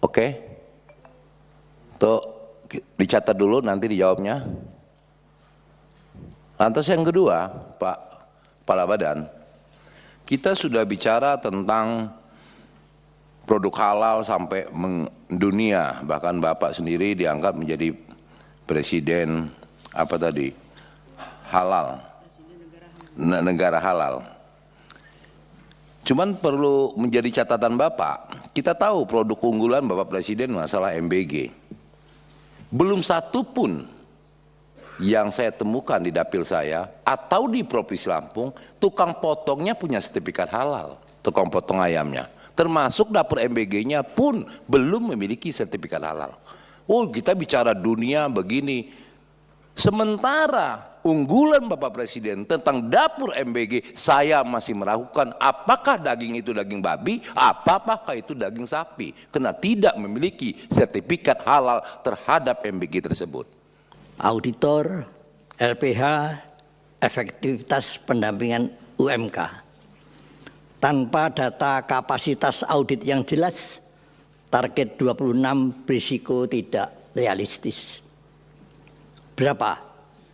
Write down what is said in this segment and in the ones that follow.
Oke, tuh dicatat dulu nanti dijawabnya. Lantas yang kedua, Pak Kepala Badan, kita sudah bicara tentang produk halal sampai mendunia, bahkan Bapak sendiri diangkat menjadi presiden halal, negara halal. Cuman perlu menjadi catatan Bapak, kita tahu produk unggulan Bapak Presiden masalah MBG. Belum satu pun yang saya temukan di dapil saya atau di Provinsi Lampung, tukang potongnya punya sertifikat halal, tukang potong ayamnya. Termasuk dapur MBG-nya pun belum memiliki sertifikat halal. Oh, kita bicara dunia begini. Sementara unggulan Bapak Presiden tentang dapur MBG, saya masih meragukan apakah daging itu daging babi, apakah itu daging sapi, karena tidak memiliki sertifikat halal terhadap MBG tersebut. Auditor LPH efektivitas pendampingan UMK. Tanpa data kapasitas audit yang jelas, target 26 berisiko tidak realistis. Berapa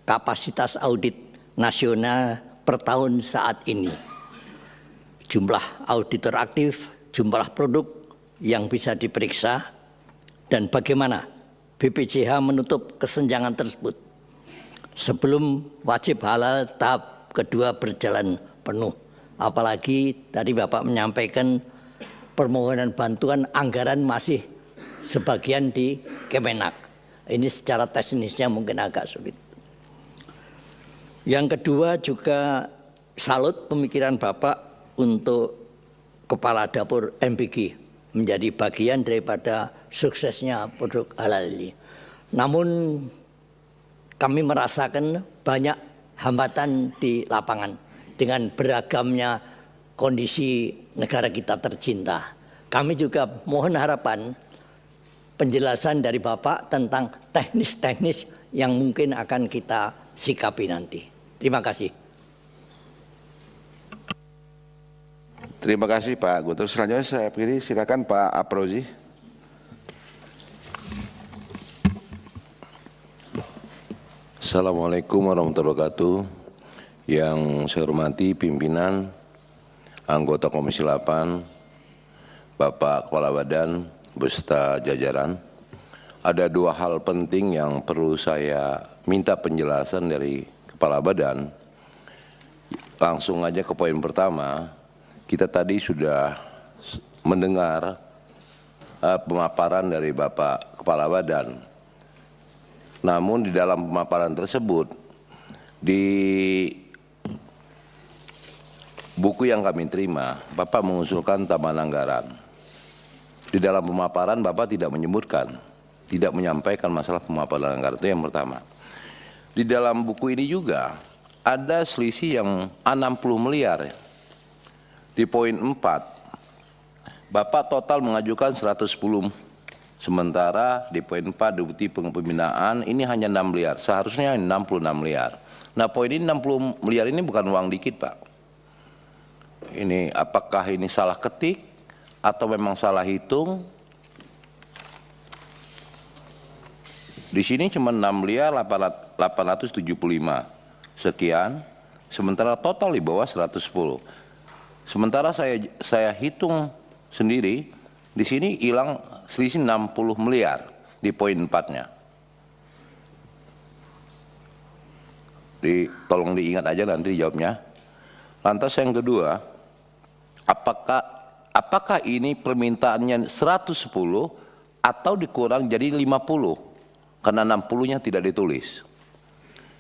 kapasitas audit nasional per tahun saat ini? Jumlah auditor aktif, jumlah produk yang bisa diperiksa, dan bagaimana BPJH menutup kesenjangan tersebut sebelum wajib halal tahap kedua berjalan penuh. Apalagi tadi Bapak menyampaikan permohonan bantuan anggaran masih sebagian di Kemenak. Ini secara teknisnya mungkin agak sulit. Yang kedua juga salut pemikiran Bapak untuk kepala dapur MBG menjadi bagian daripada suksesnya produk halal ini. Namun kami merasakan banyak hambatan di lapangan dengan beragamnya kondisi negara kita tercinta. Kami juga mohon harapan penjelasan dari Bapak tentang teknis-teknis yang mungkin akan kita sikapi nanti. Terima kasih. Terima kasih Pak Guntur. Selanjutnya saya pilih silakan Pak Aprozi. Assalamualaikum warahmatullahi wabarakatuh. Yang saya hormati pimpinan, anggota Komisi 8, Bapak Kepala Badan, beserta jajaran. Ada dua hal penting yang perlu saya minta penjelasan dari Kepala Badan. Langsung aja ke poin pertama. Kita tadi sudah mendengar pemaparan dari Bapak Kepala Badan. Namun di dalam pemaparan tersebut, di buku yang kami terima, Bapak mengusulkan tambahan anggaran. Di dalam pemaparan Bapak tidak menyebutkan, tidak menyampaikan masalah pemaparan anggaran, itu yang pertama. Di dalam buku ini juga ada selisih yang 60 miliar. Di poin 4, Bapak total mengajukan 110, sementara di poin 4 deputi pembinaan ini hanya 6 miliar, seharusnya 66 miliar. Nah poin ini 60 miliar ini bukan uang dikit Pak. Ini apakah ini salah ketik atau memang salah hitung? Di sini cuma 6 miliar 875 sekian, sementara total di bawah 110. Sementara saya hitung sendiri, di sini hilang selisih 60 miliar di poin 4-nya. Tolong diingat aja nanti dijawabnya. Lantas yang kedua, apakah ini permintaannya 110 atau dikurang jadi 50? Karena 60-nya tidak ditulis.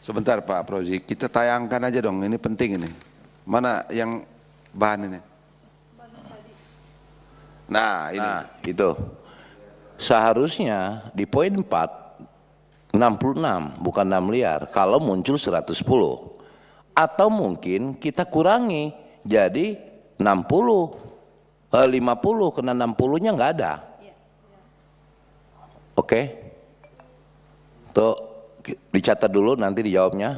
Sebentar Pak Prozi, kita tayangkan aja dong, ini penting ini. Mana yang bahan ini? Nah ini. Nah itu. Seharusnya di poin 4, 66 bukan 6 miliar kalau muncul 110. Atau mungkin kita kurangi jadi 50 karena 60-nya nggak ada. Oke. Tuh dicatat dulu nanti dijawabnya.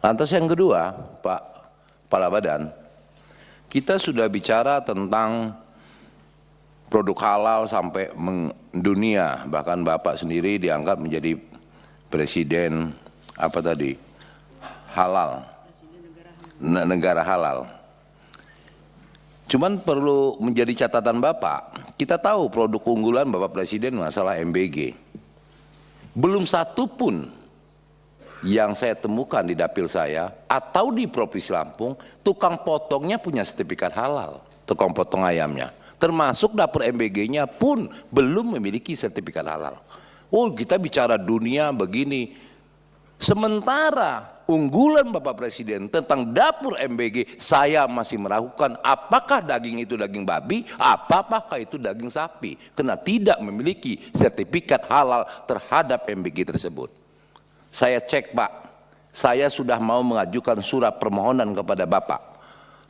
Lantas yang kedua, Pak Kepala Badan, kita sudah bicara tentang produk halal sampai mendunia, bahkan Bapak sendiri diangkat menjadi presiden apa tadi? Halal. Negara halal. Cuman perlu menjadi catatan Bapak, kita tahu produk unggulan Bapak Presiden masalah MBG. Belum satu pun yang saya temukan di dapil saya atau di Provinsi Lampung, tukang potongnya punya sertifikat halal, tukang potong ayamnya. Termasuk dapur MBG-nya pun belum memiliki sertifikat halal. Oh, kita bicara dunia begini. Sementara unggulan Bapak Presiden tentang dapur MBG, saya masih meragukan apakah daging itu daging babi, apakah itu daging sapi, karena tidak memiliki sertifikat halal terhadap MBG tersebut. Saya cek Pak, saya sudah mau mengajukan surat permohonan kepada Bapak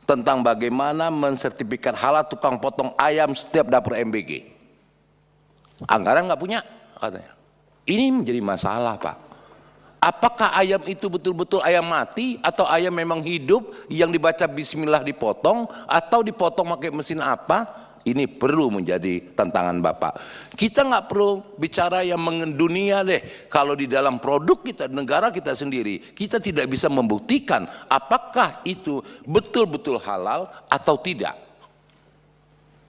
tentang bagaimana mensertifikat halal tukang potong ayam setiap dapur MBG. Anggaran nggak punya katanya. Ini menjadi masalah Pak. Apakah ayam itu betul-betul ayam mati atau ayam memang hidup yang dibaca bismillah dipotong atau dipotong pakai mesin apa? Ini perlu menjadi tantangan Bapak. Kita nggak perlu bicara yang mendunia deh. Kalau di dalam produk kita, negara kita sendiri, kita tidak bisa membuktikan apakah itu betul-betul halal atau tidak.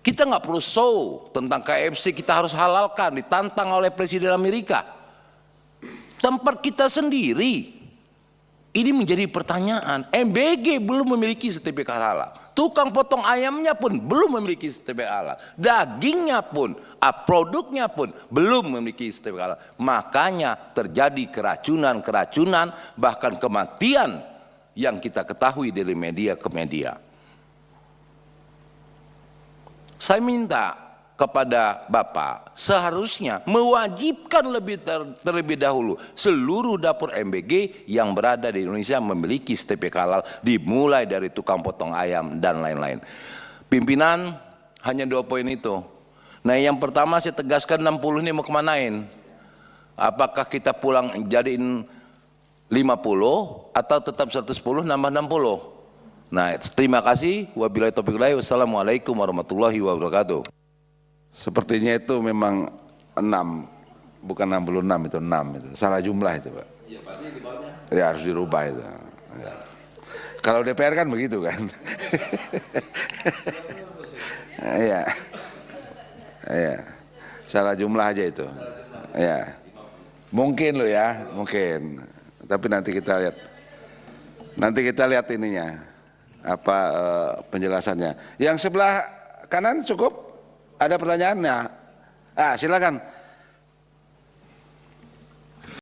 Kita nggak perlu show tentang KFC kita harus halalkan, ditantang oleh Presiden Amerika. Tempat kita sendiri. Ini menjadi pertanyaan. MBG belum memiliki sertifikat halal. Tukang potong ayamnya pun belum memiliki sertifikat halal. Dagingnya pun, produknya pun belum memiliki sertifikat halal. Makanya terjadi keracunan, bahkan kematian yang kita ketahui dari media ke media. Saya minta kepada Bapak seharusnya mewajibkan terlebih dahulu seluruh dapur MBG yang berada di Indonesia memiliki sertifikat halal, dimulai dari tukang potong ayam dan lain-lain. Pimpinan hanya 2 poin itu. Nah, yang pertama saya tegaskan 60 ini mau kemanain? Apakah kita pulang jadiin 50 atau tetap 110 nambah 60? Nah, terima kasih. Wabillahi taufiq wal hidayah. Wassalamualaikum warahmatullahi wabarakatuh. Sepertinya itu memang 6, bukan 66 itu 6 itu. Salah jumlah itu Pak. Iya Pak, ini di bawahnya. Ya harus dirubah itu. Ya. Kalau DPR kan begitu kan. Iya. Iya. Salah jumlah aja itu. Ya. Mungkin loh ya, mungkin. Tapi nanti kita lihat. Nanti kita lihat ininya. Apa penjelasannya. Yang sebelah kanan cukup? Ada pertanyaannya? Silakan.